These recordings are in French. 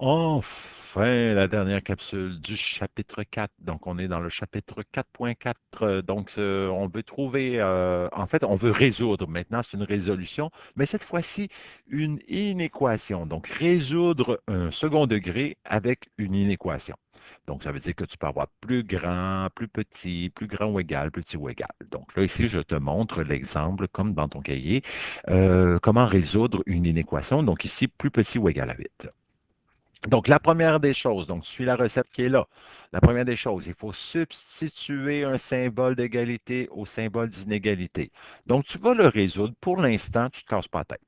Enfin, la dernière capsule du chapitre 4. Donc, on est dans le chapitre 4.4. Donc, on veut trouver, en fait, on veut résoudre. Maintenant, c'est une résolution, mais cette fois-ci, une inéquation. Donc, résoudre un second degré avec une inéquation. Donc, ça veut dire que tu peux avoir plus grand, plus grand ou égal, plus petit ou égal. Donc, là, ici, je te montre l'exemple, comme dans ton cahier, comment résoudre une inéquation. Donc, ici, plus petit ou égal à 8. Donc, la première des choses, donc, tu suis la recette qui est là. La première des choses, il faut substituer un symbole d'égalité au symbole d'inégalité. Donc, tu vas le résoudre. Pour l'instant, tu ne te casses pas la tête.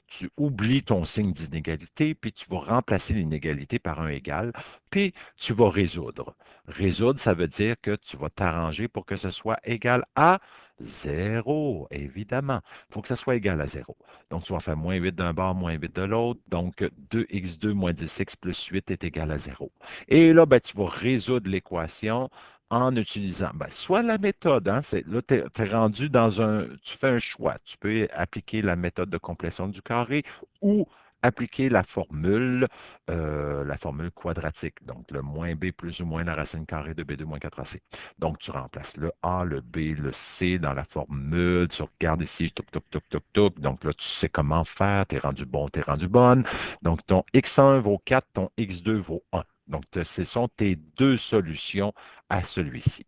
Tu oublies ton signe d'inégalité, puis tu vas remplacer l'inégalité par un égal, puis tu vas résoudre. Résoudre, ça veut dire que tu vas t'arranger pour que ce soit égal à zéro, évidemment. Il faut que ce soit égal à zéro. Donc, tu vas faire moins 8 d'un bord, moins 8 de l'autre. Donc, 2x2 moins 10x plus 8 est égal à zéro. Et là, ben, tu vas résoudre l'équation en utilisant soit la méthode, hein, là, tu es rendu dans tu fais un choix. Tu peux appliquer la méthode de complétion du carré ou appliquer la formule quadratique. Donc, le moins b plus ou moins la racine carrée de b2 moins 4ac. Donc, tu remplaces le A, le B, le C dans la formule. Tu regardes ici, touc, touc, touc, touc, touc. Donc là, tu sais comment faire. Tu es rendu bon, tu es rendu bonne. Donc, ton x1 vaut 4, ton x2 vaut 1. Donc, ce sont tes deux solutions à celui-ci.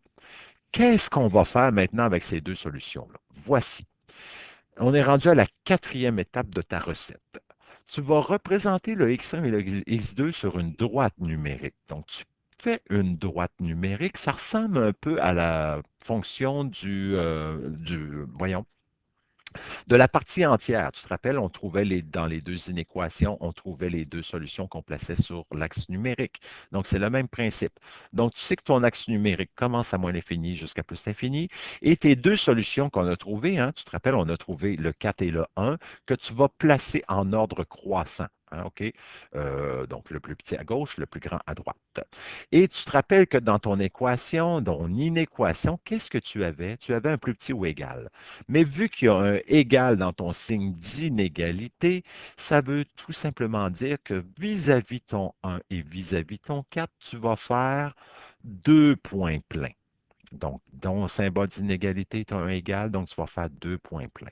Qu'est-ce qu'on va faire maintenant avec ces deux solutions-là? Voici. On est rendu à la quatrième étape de ta recette. Tu vas représenter le x1 et le x2 sur une droite numérique. Donc, tu fais une droite numérique. Ça ressemble un peu à la fonction voyons, de la partie entière. Tu te rappelles, on trouvait dans les deux inéquations, on trouvait les deux solutions qu'on plaçait sur l'axe numérique. Donc, c'est le même principe. Donc, tu sais que ton axe numérique commence à moins l'infini jusqu'à plus l'infini. Et tes deux solutions qu'on a trouvées, hein, tu te rappelles, on a trouvé le 4 et le 1, que tu vas placer en ordre croissant. Hein, OK? Donc, le plus petit à gauche, le plus grand à droite. Et tu te rappelles que dans ton équation, dans ton inéquation, qu'est-ce que tu avais? Tu avais un plus petit ou égal. Mais vu qu'il y a un égal dans ton signe d'inégalité, ça veut tout simplement dire que vis-à-vis ton 1 et vis-à-vis ton 4, tu vas faire deux points pleins. Donc, ton symbole d'inégalité est un égal, donc tu vas faire deux points pleins.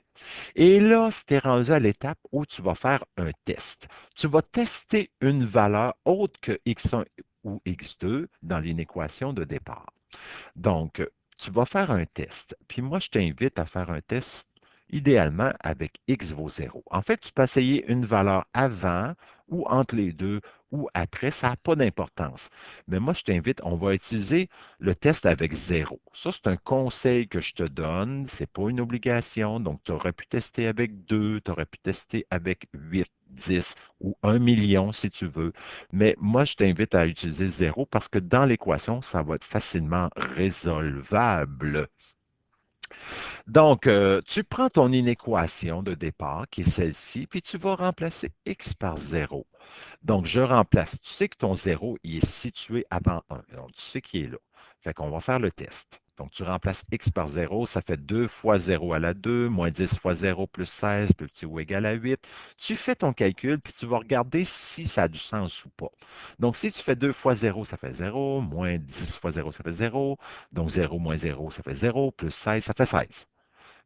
Et là, tu es rendu à l'étape où tu vas faire un test. Tu vas tester une valeur autre que x1 ou x2 dans l'inéquation de départ. Donc, tu vas faire un test. Puis moi, je t'invite à faire un test idéalement avec x vaut 0. En fait, tu peux essayer une valeur avant ou entre les deux ou après. Ça n'a pas d'importance. Mais moi, je t'invite, on va utiliser le test avec 0. Ça, c'est un conseil que je te donne. Ce n'est pas une obligation. Donc, tu aurais pu tester avec 2, tu aurais pu tester avec 8, 10 ou 1 million si tu veux. Mais moi, je t'invite à utiliser 0 parce que dans l'équation, ça va être facilement résolvable. Donc, tu prends ton inéquation de départ, qui est celle-ci, puis tu vas remplacer x par 0. Donc, je remplace. Tu sais que ton 0 il est situé avant 1. Donc, tu sais qu'il est là. Fait qu'on va faire le test. Donc, tu remplaces x par 0, ça fait 2 fois 0 à la 2, moins 10 fois 0 plus 16, plus petit ou égal à 8. Tu fais ton calcul, puis tu vas regarder si ça a du sens ou pas. Donc, si tu fais 2 fois 0, ça fait 0, moins 10 fois 0, ça fait 0. Donc, 0 moins 0, ça fait 0, plus 16, ça fait 16.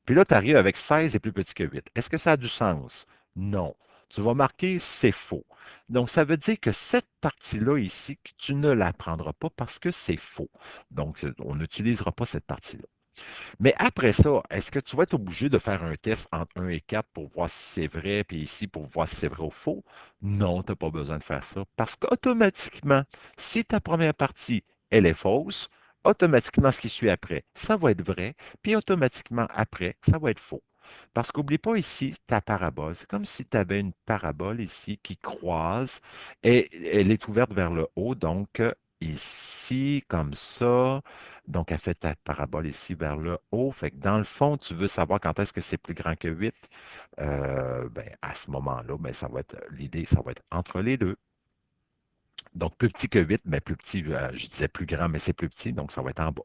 Puis là, tu arrives avec 16 est plus petit que 8. Est-ce que ça a du sens? Non. Tu vas marquer c'est faux. Donc, ça veut dire que cette partie-là ici, que tu ne la prendras pas parce que c'est faux. Donc, on n'utilisera pas cette partie-là. Mais après ça, est-ce que tu vas être obligé de faire un test entre 1 et 4 pour voir si c'est vrai, puis ici pour voir si c'est vrai ou faux? Non, tu n'as pas besoin de faire ça. Parce qu'automatiquement, si ta première partie, elle est fausse, automatiquement, ce qui suit après, ça va être vrai, puis automatiquement après, ça va être faux. Parce qu'oublie pas ici ta parabole. C'est comme si tu avais une parabole ici qui croise et elle est ouverte vers le haut. Donc, ici, comme ça. Donc, elle fait ta parabole ici vers le haut. Fait que dans le fond, tu veux savoir quand est-ce que c'est plus grand que 8. Ben, à ce moment-là, ben, ça va être l'idée, ça va être entre les deux. Donc, plus petit que 8, mais plus petit, je disais plus grand, mais c'est plus petit, donc ça va être en bas.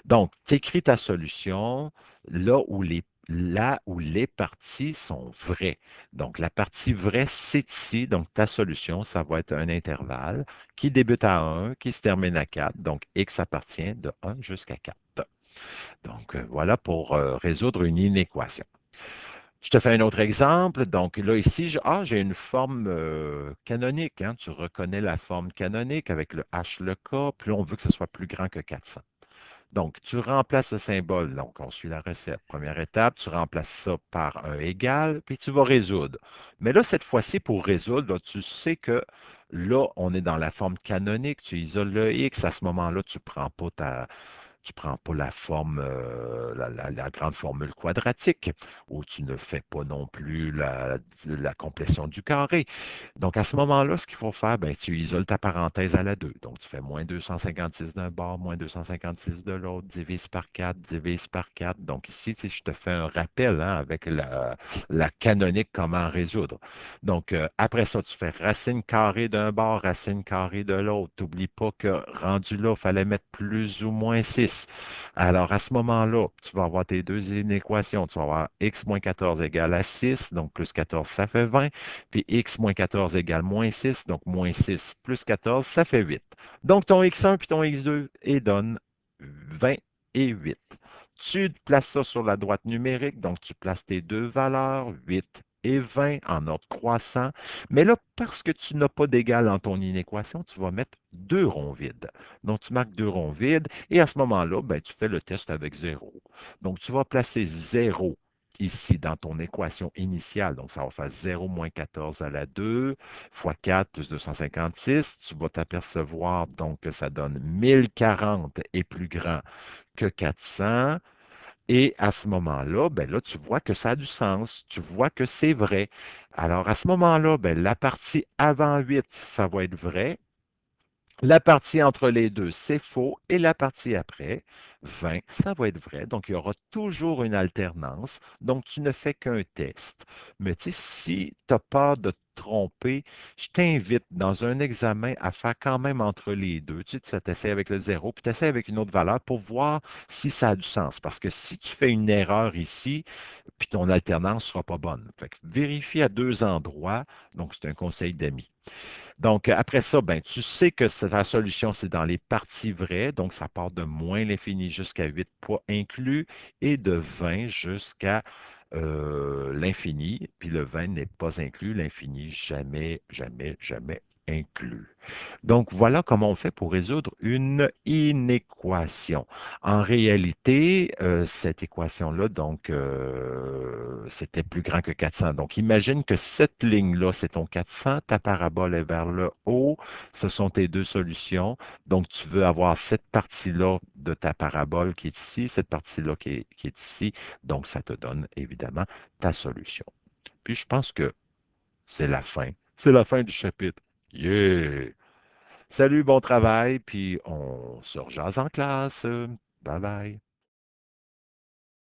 Donc, tu écris ta solution là où les là où les parties sont vraies. Donc, la partie vraie, c'est ici. Donc, ta solution, ça va être un intervalle qui débute à 1, qui se termine à 4. Donc, x appartient de 1 jusqu'à 4. Donc, voilà pour résoudre une inéquation. Je te fais un autre exemple. Donc là, ici, j'ai une forme canonique, hein. Tu reconnais la forme canonique avec le H, le K, puis on veut que ce soit plus grand que 400. Donc, tu remplaces le symbole. Donc, on suit la recette. Première étape, tu remplaces ça par un égal, puis tu vas résoudre. Mais là, cette fois-ci, pour résoudre, là, tu sais que là, on est dans la forme canonique. Tu isoles le X. À ce moment-là, tu prends pas la forme, la grande formule quadratique, où tu ne fais pas non plus la complétion du carré. Donc, à ce moment-là, ce qu'il faut faire, ben, tu isoles ta parenthèse à la 2. Donc, tu fais moins 256 d'un bord, moins 256 de l'autre, divise par 4, divise par 4. Donc, ici, si je te fais un rappel hein, avec la canonique, comment résoudre. Donc, après ça, tu fais racine carrée d'un bord, racine carrée de l'autre. N'oublie pas que rendu là, il fallait mettre plus ou moins 6. Alors, à ce moment-là, tu vas avoir tes deux inéquations. Tu vas avoir x moins 14 égale à 6, donc plus 14, ça fait 20. Puis x moins 14 égale moins 6, donc moins 6 plus 14, ça fait 8. Donc, ton x1 puis ton x2 et donne 20 et 8. Tu places ça sur la droite numérique, donc tu places tes deux valeurs, 8 et 20 en ordre croissant. Mais là, parce que tu n'as pas d'égal dans ton inéquation, tu vas mettre deux ronds vides. Donc, tu marques deux ronds vides et à ce moment-là, ben, tu fais le test avec 0. Donc, tu vas placer 0 ici dans ton équation initiale. Donc, ça va faire 0 moins 14 à la 2 fois 4 plus 256. Tu vas t'apercevoir donc que ça donne 1040 est plus grand que 400. Et à ce moment-là, ben là, tu vois que ça a du sens, tu vois que c'est vrai. Alors, à ce moment-là, ben, la partie avant 8, ça va être vrai. La partie entre les deux, c'est faux. Et la partie après, 20, ça va être vrai. Donc, il y aura toujours une alternance. Donc, tu ne fais qu'un test. Mais tu sais, si tu as peur de te tromper, je t'invite dans un examen à faire quand même entre les deux. Tu sais, tu essaies avec le zéro, puis tu essaies avec une autre valeur pour voir si ça a du sens. Parce que si tu fais une erreur ici, puis ton alternance ne sera pas bonne. Fait que vérifie à deux endroits. Donc, c'est un conseil d'amis. Donc, après ça, ben, tu sais que la solution, c'est dans les parties vraies. Donc, ça part de moins l'infini jusqu'à 8 poids inclus et de 20 jusqu'à l'infini. Puis le 20 n'est pas inclus, l'infini jamais, jamais, jamais inclus. Donc, voilà comment on fait pour résoudre une inéquation. En réalité, cette équation-là, donc, c'était plus grand que 400. Donc, imagine que cette ligne-là, c'est ton 400, ta parabole est vers le haut, ce sont tes deux solutions. Donc, tu veux avoir cette partie-là de ta parabole qui est ici, cette partie-là qui est ici. Donc, ça te donne évidemment ta solution. Puis, je pense que c'est la fin. C'est la fin du chapitre. Yeah! Salut, bon travail, puis on se rejase en classe. Bye bye.